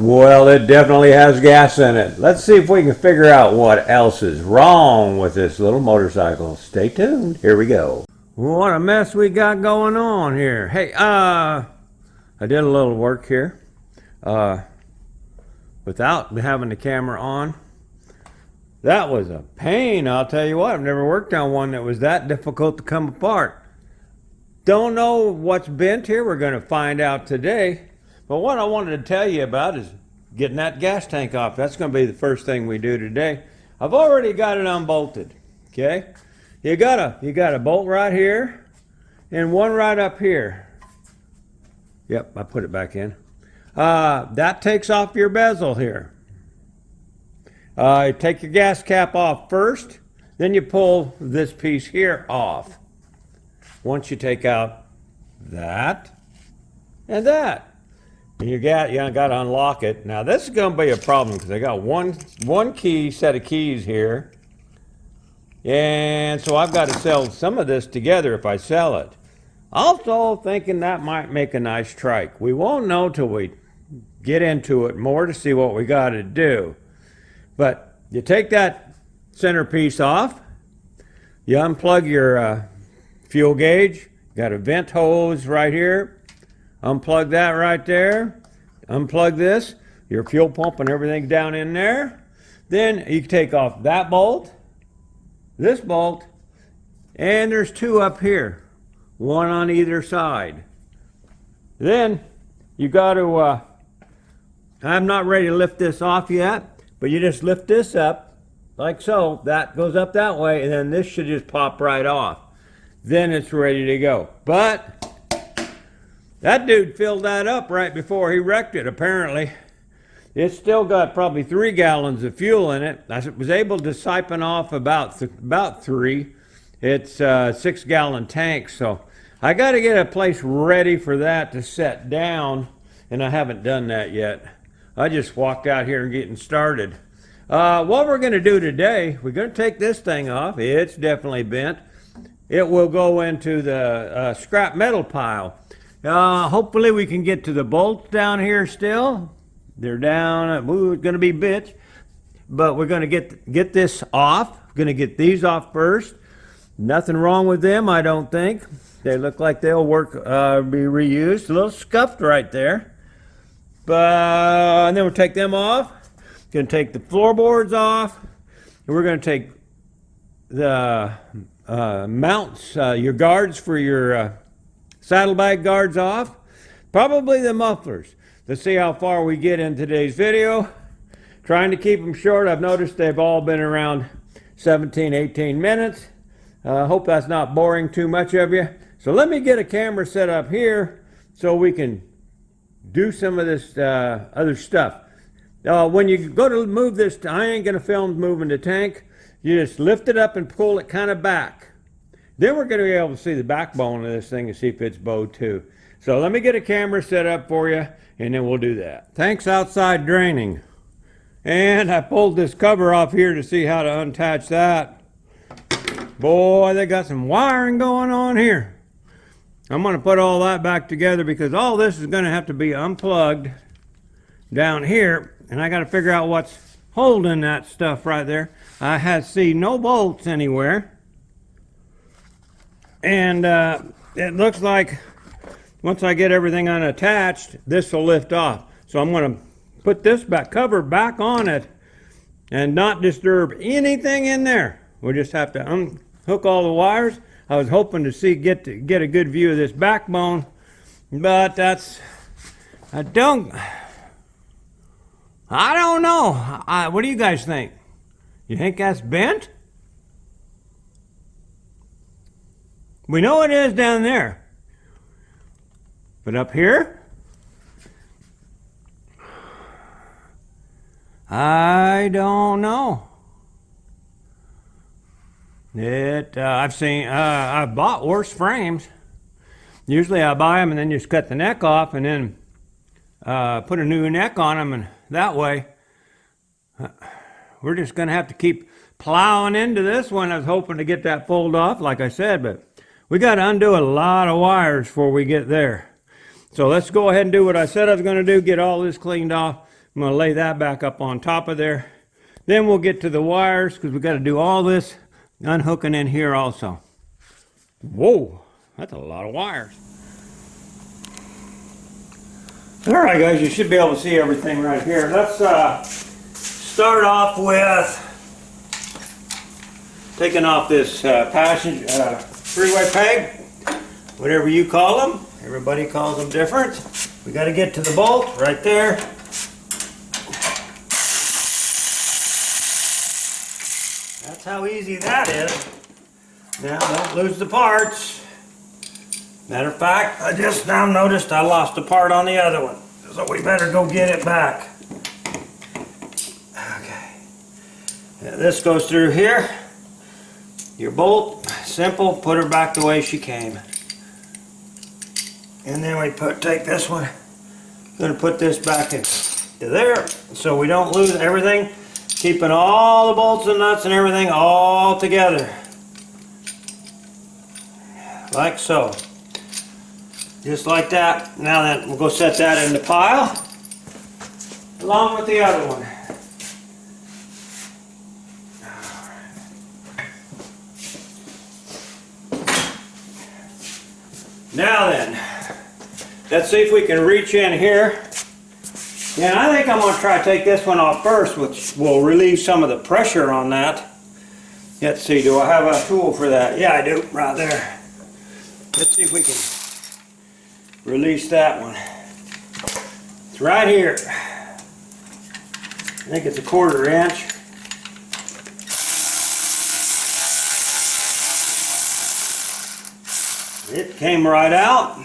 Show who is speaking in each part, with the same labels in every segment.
Speaker 1: Well, it definitely has gas in it. Let's see if we can figure out what else is wrong with this little motorcycle. Stay tuned. Here we go. What a mess we got going on here. Hey, I did a little work here without having the camera on. That was a pain, I'll tell you what. I've never worked on one that was that difficult to come apart. Don't know what's bent here. We're going to find out today. But what I wanted to tell you about is getting that gas tank off. That's going to be the first thing we do today. I've already got it unbolted. Okay, you got a bolt right here and one right up here. Yep, I put it back in. That takes off your bezel here. You take your gas cap off first, then you pull this piece here off. Once you take out that and that. And you got to unlock it. Now this is going to be a problem because I got one set of keys here. And so I've got to sell some of this together if I sell it. Also thinking that might make a nice trike. We won't know till we get into it more to see what we got to do. But you take that centerpiece off. You unplug your fuel gauge. Got a vent hose right here. Unplug that right there. Unplug this. Your fuel pump and everything down in there. Then you take off that bolt, this bolt, and there's two up here. One on either side. Then you got to, I'm not ready to lift this off yet, but you just lift this up like so. That goes up that way, and then this should just pop right off. Then it's ready to go. But that dude filled that up right before he wrecked it, apparently. It's still got probably 3 gallons of fuel in it. I was able to siphon off about 3. It's a 6-gallon tank, so I got to get a place ready for that to set down, and I haven't done that yet. I just walked out here and getting started. What we're going to do today, we're going to take this thing off. It's definitely bent. It will go into the scrap metal pile. Hopefully we can get to the bolts down here still. They're down. Ooh, it's going to be bitch. But we're going to get this off. We're going to get these off first. Nothing wrong with them, I don't think. They look like they'll work, be reused. A little scuffed right there. And then we'll take them off. Going to take the floorboards off. And we're going to take the mounts, your guards for your saddlebag guards off. Probably the mufflers. Let's see how far we get in today's video. Trying to keep them short. I've noticed they've all been around 17, 18 minutes. Hope that's not boring too much of you. So let me get a camera set up here so we can do some of this other stuff. When you go to move this, I ain't going to film moving the tank. You just lift it up and pull it kind of back. Then we're going to be able to see the backbone of this thing and see if it's bowed too. So let me get a camera set up for you, and then we'll do that. Tank's outside draining. And I pulled this cover off here to see how to unattach that. Boy, they got some wiring going on here. I'm going to put all that back together because all this is going to have to be unplugged down here. And I got to figure out what's holding that stuff right there. I see no bolts anywhere. And it looks like once I get everything unattached, this will lift off. So I'm going to put this cover back on it and not disturb anything in there. We'll just have to unhook all the wires. I was hoping to get a good view of this backbone, but I don't know. What do you guys think? You think that's bent? We know it is down there. But up here? I don't know. I've bought worse frames. Usually I buy them and then just cut the neck off and then put a new neck on them, and that way we're just going to have to keep plowing into this one. I was hoping to get that pulled off, like I said, but we got to undo a lot of wires before we get there. So let's go ahead and do what I said I was going to do, get all this cleaned off, I'm going to lay that back up on top of there. Then we'll get to the wires because we got to do all this unhooking in here also. Whoa, that's a lot of wires. All right, guys, you should be able to see everything right here. Let's start off with taking off this three-way peg, whatever you call them. Everybody calls them different. We got to get to the bolt right there. That's how easy that is. Now, don't lose the parts. Matter of fact, I just now noticed I lost a part on the other one. So we better go get it back. Okay. Now this goes through here. Your bolt, simple, put her back the way she came. And then we take this one, gonna put this back into there so we don't lose everything. Keeping all the bolts and nuts and everything all together. Like so. Just like that. Now then, we'll go set that in the pile along with the other one. Now then, let's see if we can reach in here. And I think I'm going to try to take this one off first, which will relieve some of the pressure on that. Let's see, do I have a tool for that? Yeah, I do, right there. Let's see if we can release that one. It's right here. I think it's a 1/4 inch. It came right out.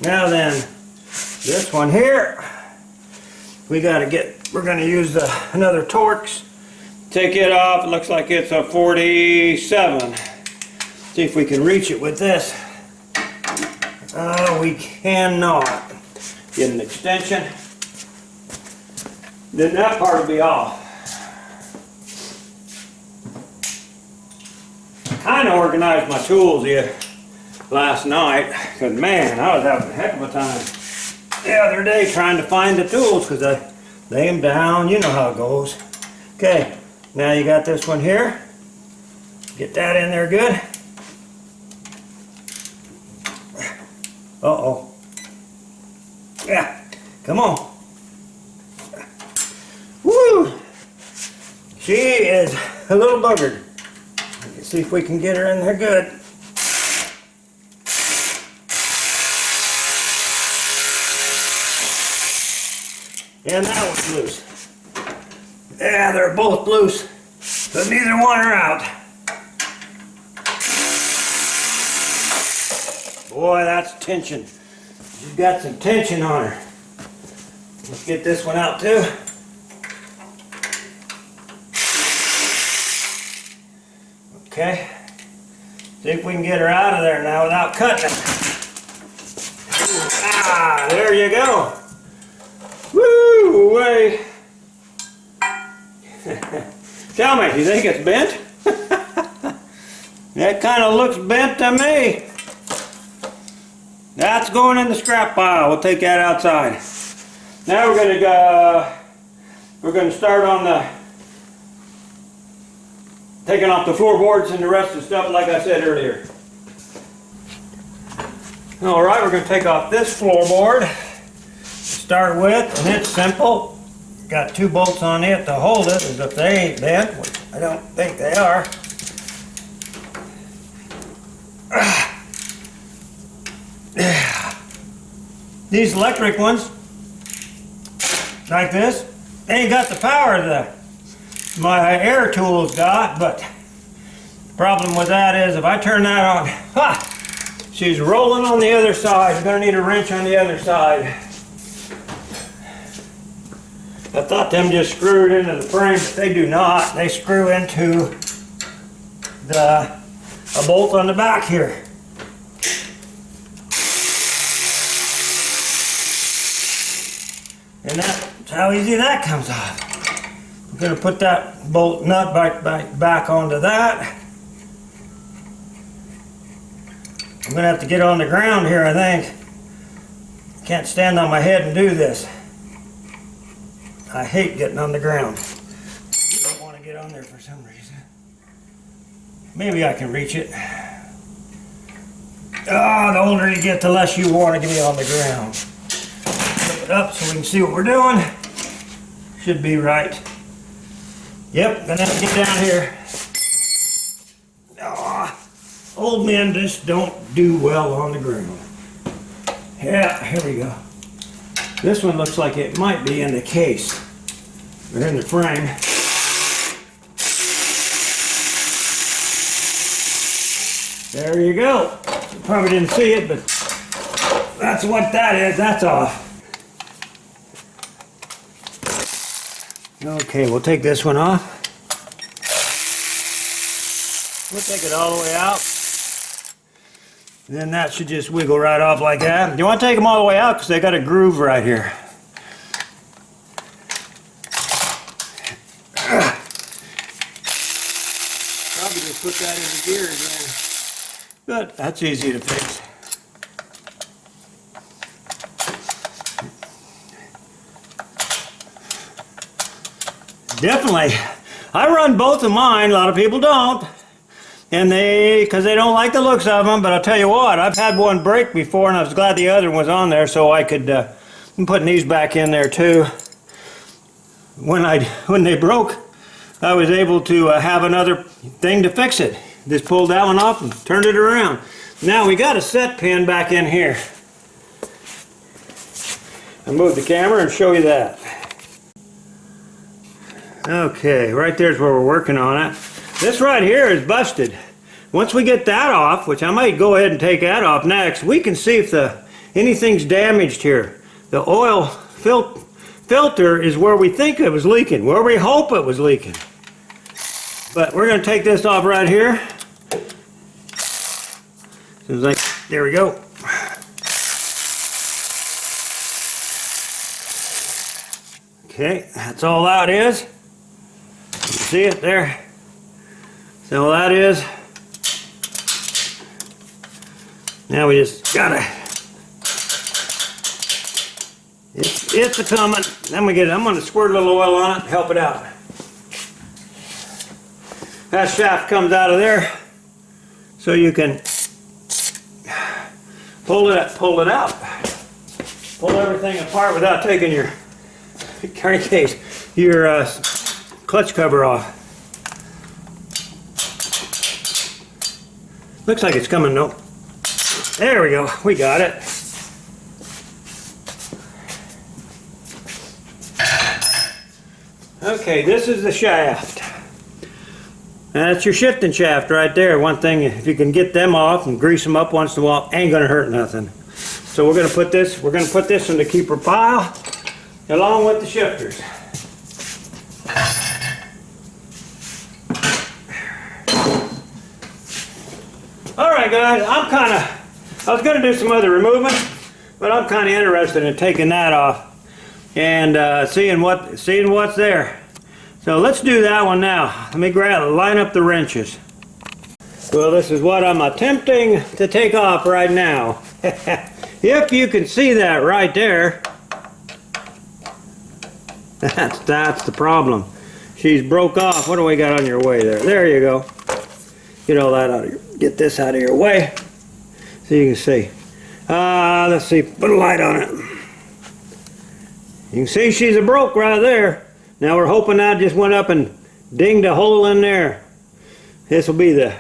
Speaker 1: Now then, this one here, we're going to use another Torx. Take it off. It looks like it's a 47. See if we can reach it with this. We cannot. Get an extension. Then that part will be off. I kind of organized my tools here last night because, man, I was having a heck of a time the other day trying to find the tools because I lay them down. You know how it goes. Okay, now you got this one here. Get that in there good. Uh-oh. Yeah, come on. Woo! She is a little buggered. Let's see if we can get her in there good. And that one's loose. Yeah, they're both loose, but neither one are out. Boy, that's tension. She's got some tension on her. Let's get this one out too. Okay. See if we can get her out of there now without cutting it. Ah, there you go. Woo, way. Tell me, do you think it's bent? That kind of looks bent to me. That's going in the scrap pile. We'll take that outside. Now we're going to start on the taking off the floorboards and the rest of the stuff like I said earlier. Alright, we're going to take off this floorboard to start with, and it's simple. Got 2 bolts on it to hold it as if they ain't bent, which I don't think they are. These electric ones, like this, they ain't got the power that my air tool's got, but the problem with that is if I turn that on, she's rolling on the other side. I'm going to need a wrench on the other side. I thought them just screwed into the frame, but they do not. They screw into a bolt on the back here. And that's how easy that comes off. I'm going to put that bolt nut back onto that. I'm going to have to get on the ground here, I think. Can't stand on my head and do this.
Speaker 2: I hate getting on the ground. You don't want to get on there for some reason. Maybe I can reach it. The older you get, the less you want to get on the ground. Flip it up so we can see what we're doing. Should be right. Yep, gonna have to get down here. Old men just don't do well on the ground. Yeah, here we go. This one looks like it might be in the case or in the frame. There you go. You probably didn't see it, but that's what that is. That's off. Okay, we'll take this one off. We'll take it all the way out. And then that should just wiggle right off like that. You want to take them all the way out because they got a groove right here. Probably just put that into gear again. But that's easy to fix. Definitely. I run both of mine. A lot of people don't. And because they don't like the looks of them. But I'll tell you what, I've had one break before and I was glad the other one was on there so I could, I'm putting these back in there too. When they broke, I was able to have another thing to fix it. Just pulled that one off and turned it around. Now we got a set pin back in here. I'll move the camera and show you that. Okay, right there's where we're working on it. This right here is busted. Once we get that off, which I might go ahead and take that off next, we can see if anything's damaged here. The oil filter is where we think it was leaking, where we hope it was leaking. But we're going to take this off right here. There we go. Okay, that's all that is. You see it there? That's all that is. Now we just gotta. It's a coming. Then I'm gonna squirt a little oil on it, help it out. That shaft comes out of there, so you can pull it out. Pull everything apart without taking your case, your clutch cover off. Looks like it's coming though. There we go. We got it. Okay, this is the shaft. That's your shifting shaft right there. One thing, if you can get them off and grease them up once in a while, ain't gonna hurt nothing. So we're gonna put this in the keeper pile along with the shifters. Alright guys, I was gonna do some other removement, but I'm kinda interested in taking that off and seeing what's there. So let's do that one now. Let me line up the wrenches. Well, this is what I'm attempting to take off right now. If you can see that right there, that's the problem. She's broke off. What do we got on your way there? There you go. Get all that out of your, get this out of your way so you can see. Let's see, put a light on it. You can see she's a broke right there. Now we're hoping that just went up and dinged a hole in there. This will be the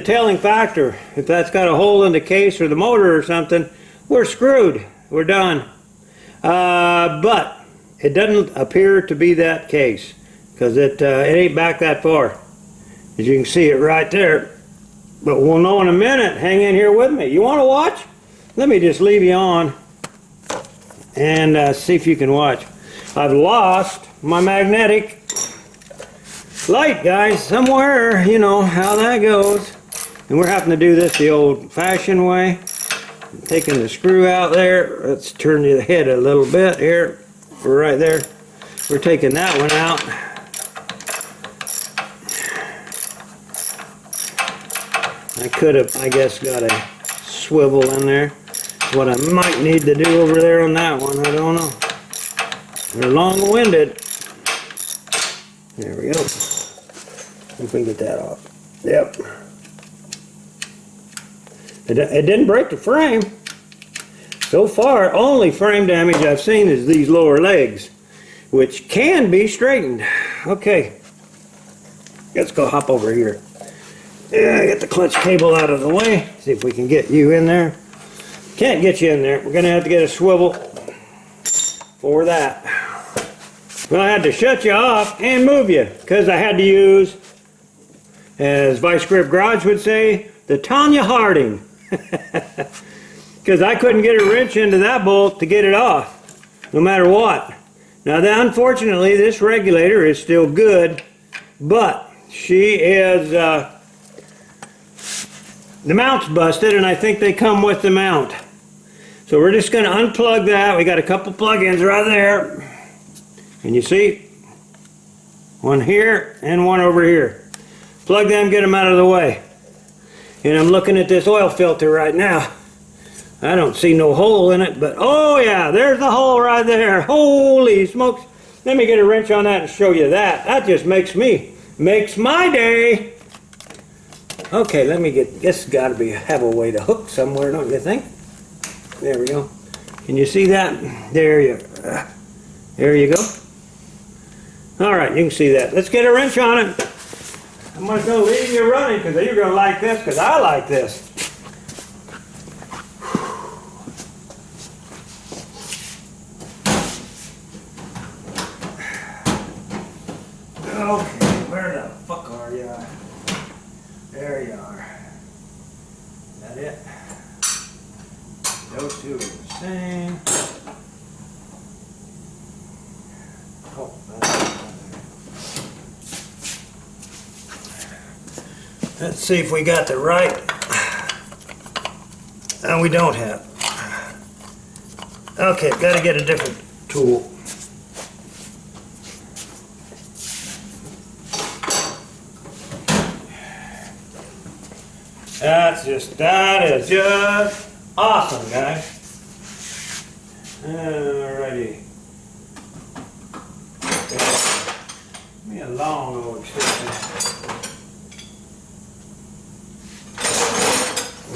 Speaker 2: telling factor. If that's got a hole in the case or the motor or something, we're screwed. We're done. But it doesn't appear to be that case because it ain't back that far. As you can see it right there. But we'll know in a minute. Hang in here with me. You want to watch? Let me just leave you on and see if you can watch. I've lost my magnetic light, guys, somewhere. You know how that goes. And we're having to do this the old-fashioned way. Taking the screw out there. Let's turn the head a little bit here. We're right there. We're taking that one out. I could have, I guess, got a swivel in there. What I might need to do over there on that one, I don't know. They're long-winded. There we go. If we can get that off. Yep. It didn't break the frame. So far, only frame damage I've seen is these lower legs, which can be straightened. Okay. Let's go hop over here. Yeah, get the clutch cable out of the way. See if we can get you in there. Can't get you in there. We're gonna have to get a swivel for that. Well, I had to shut you off and move you because I had to use, as Vice Grip Garage would say, the Tanya Harding. Because I couldn't get a wrench into that bolt to get it off, no matter what. Now, unfortunately, this regulator is still good, but she is, the mount's busted, and I think they come with the mount. So we're just going to unplug that. We got a couple plug-ins right there. And you see, one here and one over here. Plug them, get them out of the way. And I'm looking at this oil filter right now. I don't see no hole in it, but oh yeah, there's the hole right there. Holy smokes. Let me get a wrench on that and show you that. That just makes my day. Okay, let me get, guess gotta be, have a way to hook somewhere, don't you think? There we go. Can you see that? There you go. All right, you can see that. Let's get a wrench on it. I'm just gonna leave you running because you're gonna like this because I like this. Okay, where the fuck are you? There you are. Is that it? Those two are the same. Oh, that's let's see if we got the right. No, we don't have. Okay, got to get a different tool. That is just awesome, guys. Alrighty. Give me a long old extension.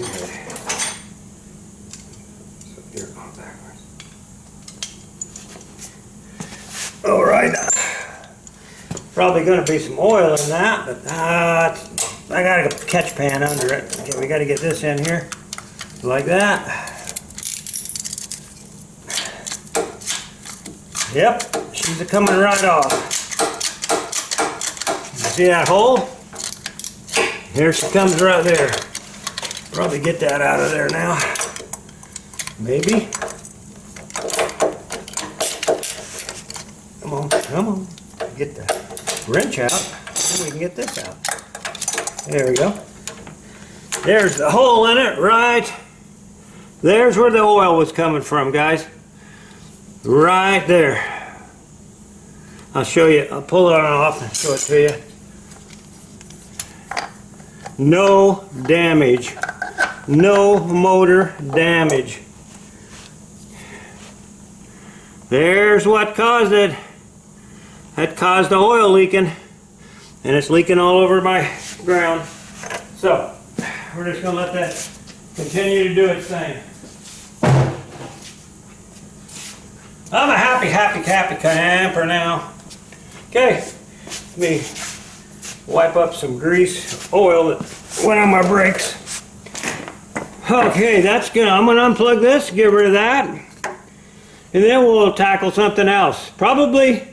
Speaker 2: Okay. So here, on backwards. Alright. Probably going to be some oil in that, but I got a catch pan under it. Okay, we got to get this in here, like that. Yep, she's coming right off. You see that hole? Here she comes right there. Probably get that out of there now. Maybe. Come on. Get the wrench out. So we can get this out. There we go. There's the hole in it, right? There's where the oil was coming from, guys. Right there. I'll show you. I'll pull it on off and show it to you. No damage. No motor damage. There's what caused it. That caused the oil leaking. And it's leaking all over my ground. So, we're just going to let that continue to do its thing. I'm a happy camper now. Okay, let me wipe up some grease, oil that went on my brakes. Okay, that's good. I'm going to unplug this, get rid of that, and then we'll tackle something else. Probably,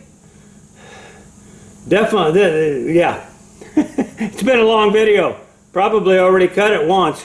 Speaker 2: definitely, yeah. It's been a long video. Probably already cut it once.